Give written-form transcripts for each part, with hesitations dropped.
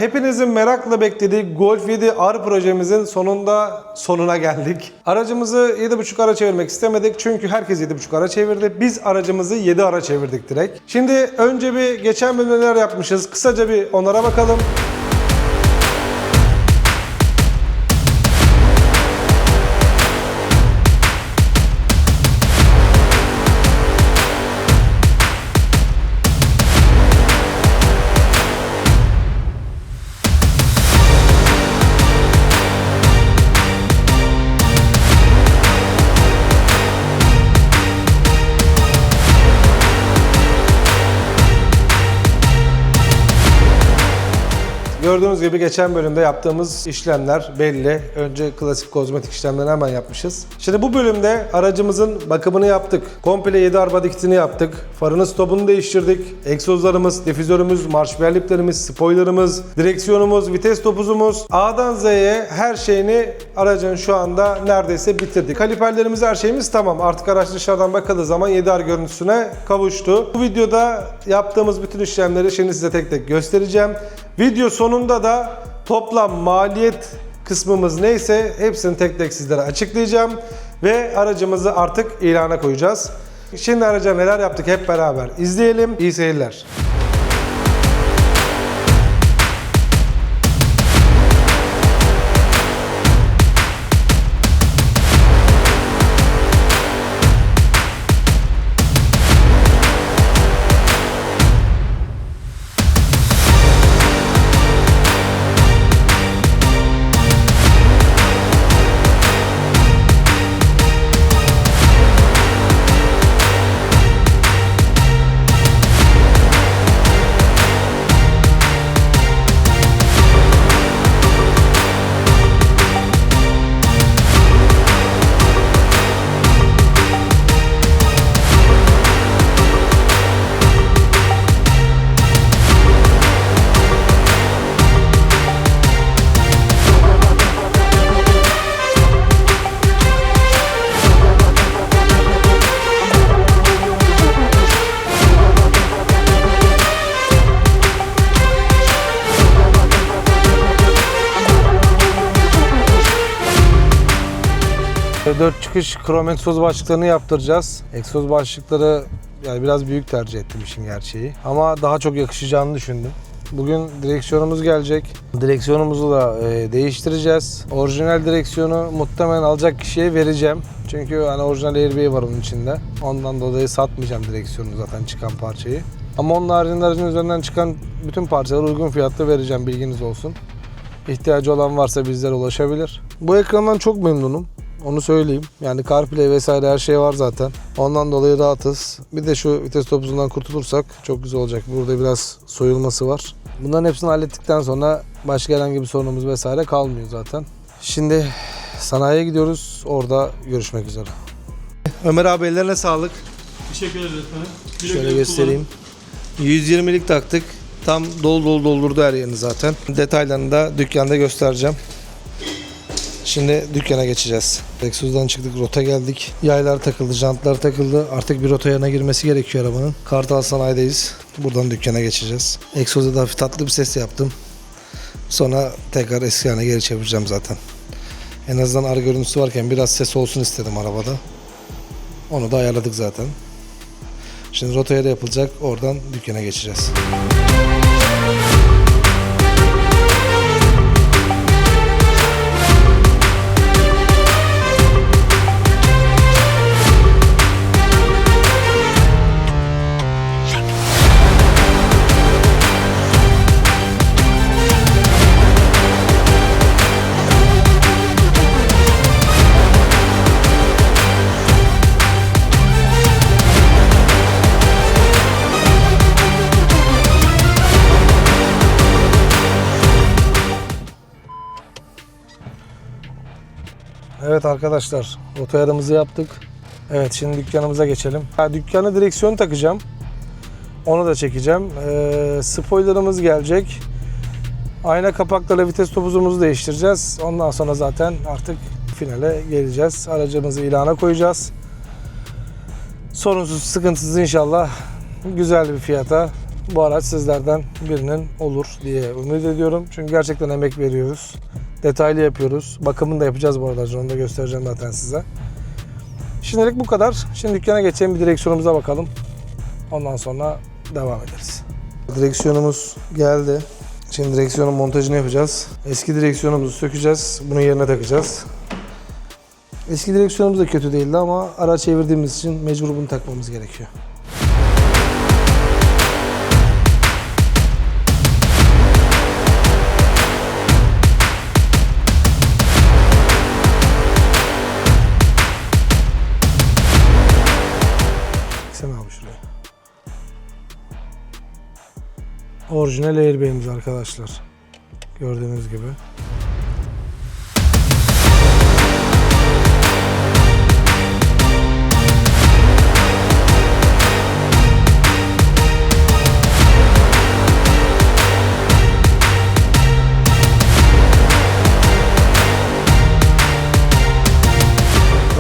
hepinizin merakla beklediği Golf 7 R projemizin sonuna geldik. Aracımızı 7.5 ara çevirmek istemedik çünkü herkes 7.5 ara çevirdi. Biz aracımızı 7 ara çevirdik direkt. Şimdi önce bir geçen bölümde neler yapmışız kısaca bir onlara bakalım. Gördüğünüz gibi geçen bölümde yaptığımız işlemler belli. Önce klasik kozmetik işlemlerini hemen yapmışız. Şimdi bu bölümde aracımızın bakımını yaptık. Komple 7 arba dikitini yaptık. Farının stopunu değiştirdik. Egzozlarımız, difüzörümüz, marş berliplerimiz, spoilerımız, direksiyonumuz, vites topuzumuz, A'dan Z'ye her şeyini aracın şu anda neredeyse bitirdik. Kaliperlerimiz, her şeyimiz tamam. Artık araç dışarıdan bakıldığı zaman 7R görüntüsüne kavuştu. Bu videoda yaptığımız bütün işlemleri şimdi size tek tek göstereceğim. Video sonunda da toplam maliyet kısmımız neyse hepsini tek tek sizlere açıklayacağım ve aracımızı artık ilana koyacağız. Şimdi araca neler yaptık hep beraber izleyelim. İyi seyirler. Dört çıkış krom egzoz başlıklarını yaptıracağız. Egzoz başlıkları yani biraz büyük tercih ettim işin gerçeği. Ama daha çok yakışacağını düşündüm. Bugün direksiyonumuz gelecek. Direksiyonumuzu da değiştireceğiz. Orijinal direksiyonu muhtemelen alacak kişiye vereceğim. Çünkü hani orijinal airbag var onun içinde. Ondan dolayı satmayacağım direksiyonu zaten çıkan parçayı. Ama onun haricinde aracın üzerinden çıkan bütün parçaları uygun fiyatla vereceğim, bilginiz olsun. İhtiyacı olan varsa bizlere ulaşabilir. Bu ekrandan çok memnunum. Onu söyleyeyim. Yani CarPlay vesaire her şey var zaten. Ondan dolayı rahatız. Bir de şu vites topuzundan kurtulursak çok güzel olacak. Burada biraz soyulması var. Bunların hepsini hallettikten sonra başka herhangi bir sorunumuz vesaire kalmıyor zaten. Şimdi sanayiye gidiyoruz. Orada görüşmek üzere. Ömer abi ellerine sağlık. Teşekkür ederim efendim. Şöyle göstereyim. 120'lik taktık. Tam dolu doldurdu her yerini zaten. Detaylarını da dükkanda göstereceğim. Şimdi dükkana geçeceğiz. Egzozdan çıktık, rota geldik. Yaylar takıldı, jantlar takıldı. Artık bir rota yerine girmesi gerekiyor arabanın. Kartal Sanayi'deyiz. Buradan dükkana geçeceğiz. Egzozda da hafif tatlı bir ses yaptım. Sonra tekrar eski haline geri çevireceğim zaten. En azından ara görüntüsü varken biraz ses olsun istedim arabada. Onu da ayarladık zaten. Şimdi rota yeri yapılacak. Oradan dükkana geçeceğiz. Evet arkadaşlar, rota ayarımızı yaptık. Evet, şimdi dükkanımıza geçelim. Dükkana direksiyon takacağım. Onu da çekeceğim. Spoilerımız gelecek. Ayna kapaklarla vites topuzumuzu değiştireceğiz. Ondan sonra zaten artık finale geleceğiz. Aracımızı ilana koyacağız. Sorunsuz, sıkıntısız inşallah güzel bir fiyata bu araç sizlerden birinin olur diye ümit ediyorum. Çünkü gerçekten emek veriyoruz. Detaylı yapıyoruz. Bakımını da yapacağız bu arada. Onu da göstereceğim zaten size. Şimdilik bu kadar. Şimdi dükkana geçelim, bir direksiyonumuza bakalım. Ondan sonra devam ederiz. Direksiyonumuz geldi. Şimdi direksiyonun montajını yapacağız. Eski direksiyonumuzu sökeceğiz. Bunun yerine takacağız. Eski direksiyonumuz da kötü değildi ama araç çevirdiğimiz için mecbur bunu takmamız gerekiyor. Baksana abi şuraya. Orijinal airbag'imiz arkadaşlar. Gördüğünüz gibi.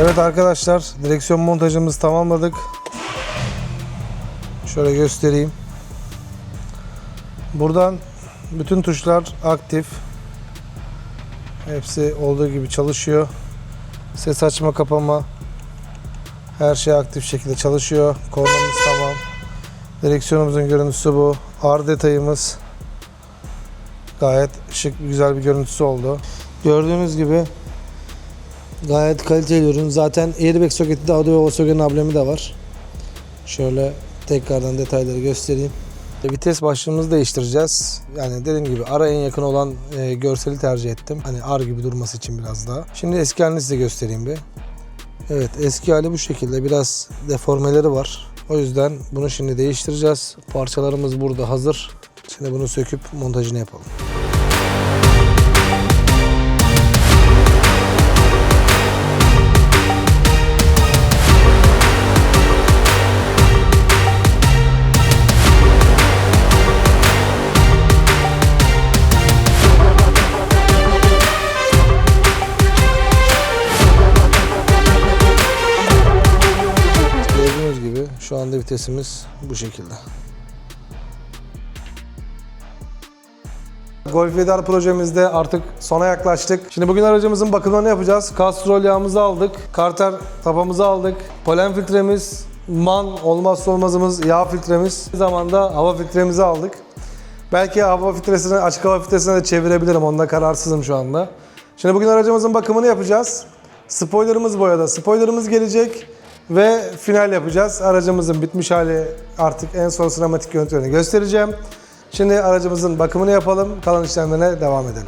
Evet arkadaşlar, direksiyon montajımızı tamamladık. Şöyle göstereyim. Buradan bütün tuşlar aktif. Hepsi olduğu gibi çalışıyor. Ses açma kapama, her şey aktif şekilde çalışıyor. Kornamız tamam. Direksiyonumuzun görüntüsü bu. Ar detayımız gayet şık, güzel bir görüntüsü oldu. Gördüğünüz gibi gayet kaliteli ürün. Zaten airbag soketi de Audi ve Volkswagen amblemi de var. Şöyle tekrardan detayları göstereyim. Vites başlığımızı değiştireceğiz. Yani dediğim gibi ara en yakın olan görseli tercih ettim. Hani ar gibi durması için biraz daha. Şimdi eski halini size göstereyim bir. Evet, eski hali bu şekilde. Biraz deformeleri var. O yüzden bunu şimdi değiştireceğiz. Parçalarımız burada hazır. Şimdi bunu söküp montajını yapalım. Şu anda vitesimiz bu şekilde. Golf Vidar projemizde artık sona yaklaştık. Şimdi bugün aracımızın bakımlarını yapacağız. Kastrol yağımızı aldık. Karter tapamızı aldık. Polen filtremiz, man olmazsa olmazımız yağ filtremiz. Aynı zamanda hava filtremizi aldık. Belki hava filtresini açık hava filtresine de çevirebilirim. Onda kararsızım şu anda. Şimdi bugün aracımızın bakımını yapacağız. Spoilerımız boyada. Spoilerımız gelecek. Ve final yapacağız. Aracımızın bitmiş hali, artık en son sinematik görüntülerini göstereceğim. Şimdi aracımızın bakımını yapalım. Kalan işlemlerine devam edelim.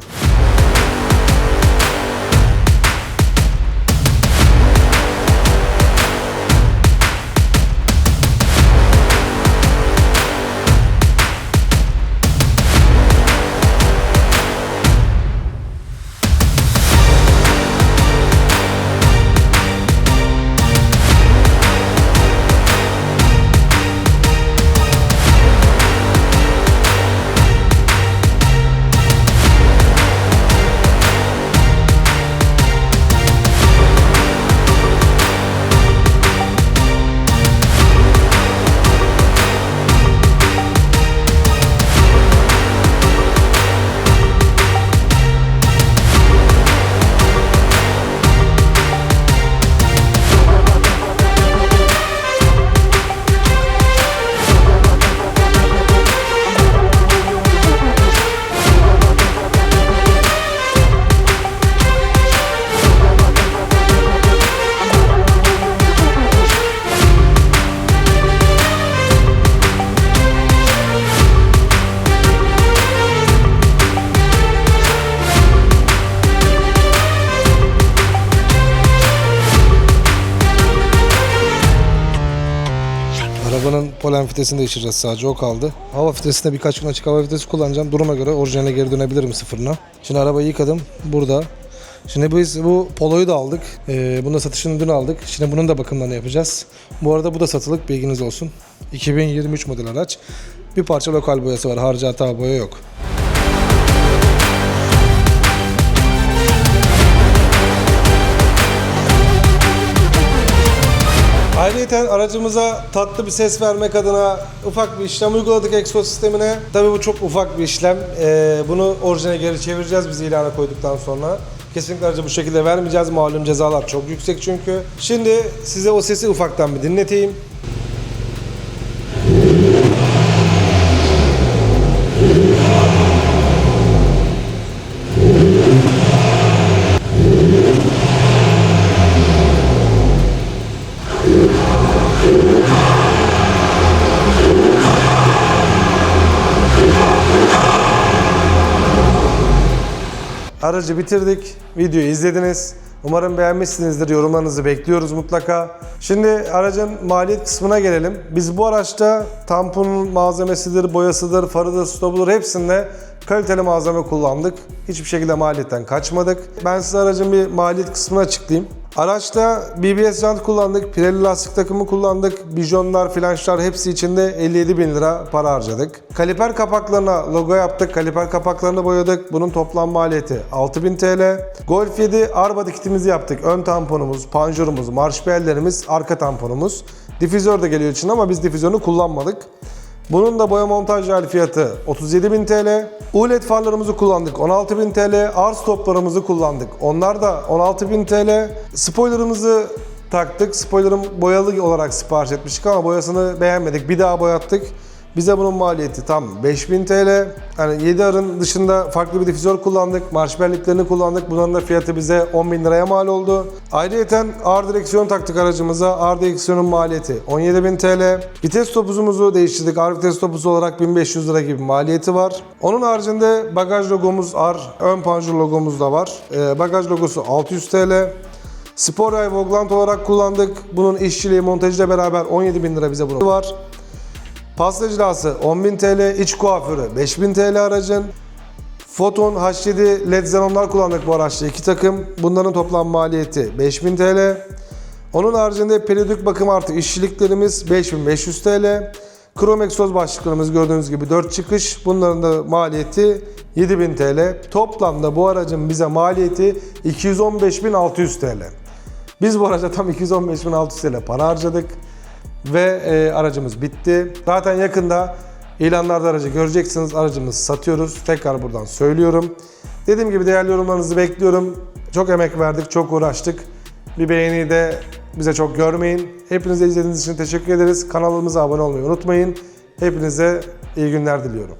Arabanın polen filtresini değiştireceğiz, sadece o kaldı. Hava filtresinde birkaç gün açık hava filtresi kullanacağım. Duruma göre orijinaline geri dönebilirim sıfırına. Şimdi arabayı yıkadım burada. Şimdi biz bu Polo'yu da aldık. Bunu da satışını dün aldık. Şimdi bunun da bakımlarını yapacağız. Bu arada bu da satılık, bilginiz olsun. 2023 model araç. Bir parça lokal boyası var. Harcı hata boya yok. Ayrıca aracımıza tatlı bir ses vermek adına ufak bir işlem uyguladık egzoz sistemine. Tabii bu çok ufak bir işlem. Bunu orijine geri çevireceğiz biz ilana koyduktan sonra. Kesinlikle aracı bu şekilde vermeyeceğiz. Malum cezalar çok yüksek çünkü. Şimdi size o sesi ufaktan bir dinleteyim. Aracı bitirdik. Videoyu izlediniz. Umarım beğenmişsinizdir. Yorumlarınızı bekliyoruz mutlaka. Şimdi aracın maliyet kısmına gelelim. Biz bu araçta tamponun malzemesidir, boyasıdır, farıdır, stopudur hepsinde kaliteli malzeme kullandık. Hiçbir şekilde maliyetten kaçmadık. Ben size aracın bir maliyet kısmını açıklayayım. Araçta BBS jant kullandık, Pirelli lastik takımı kullandık, bijonlar, flanşlar hepsi içinde 57.000 lira para harcadık. Kaliper kapaklarına logo yaptık, kaliper kapaklarını boyadık. Bunun toplam maliyeti 6.000 TL. Golf 7 arba dikitimizi yaptık. Ön tamponumuz, panjurumuz, marş bellerimiz, arka tamponumuz. Difüzör de geliyor için ama biz difüzörünü kullanmadık. Bunun da boya montaj hali fiyatı 37.000 TL. ULED farlarımızı kullandık 16.000 TL. Arz toplarımızı kullandık. Onlar da 16.000 TL. Spoilerımızı taktık. Spoiler'ım boyalı olarak sipariş etmiştik ama boyasını beğenmedik. Bir daha boyattık. Bize bunun maliyeti tam 5.000 TL. Yani 7R'ın dışında farklı bir difüzör kullandık. Marş belliklerini kullandık. Bunların da fiyatı bize 10.000 liraya mal oldu. Ayrıca ağır direksiyon taktık aracımıza. Ağır direksiyonun maliyeti 17.000 TL. Vites topuzumuzu değiştirdik. Ağır vites topuzu olarak 1500 lira gibi maliyeti var. Onun haricinde bagaj logomuz var. Ön panjur logomuz da var. Bagaj logosu 600 TL. Spor yay Voglant olarak kullandık. Bunun işçiliği, montajıyla beraber 17.000 lira bize bunun var. Pasta cilası 10.000 TL, iç kuaförü 5.000 TL aracın. Foton H7 LED xenonlar kullandık bu araçta 2 takım. Bunların toplam maliyeti 5.000 TL. Onun haricinde periyodik bakım artı işçiliklerimiz 5.500 TL. Krom egzoz başlıklarımız gördüğünüz gibi 4 çıkış. Bunların da maliyeti 7.000 TL. Toplamda bu aracın bize maliyeti 215.600 TL. Biz bu araca tam 215.600 TL para harcadık. Ve aracımız bitti. Zaten yakında ilanlarda aracı göreceksiniz. Aracımızı satıyoruz. Tekrar buradan söylüyorum. Dediğim gibi değerli yorumlarınızı bekliyorum. Çok emek verdik, çok uğraştık. Bir beğeni de bize çok görmeyin. Hepinize izlediğiniz için teşekkür ederiz. Kanalımıza abone olmayı unutmayın. Hepinize iyi günler diliyorum.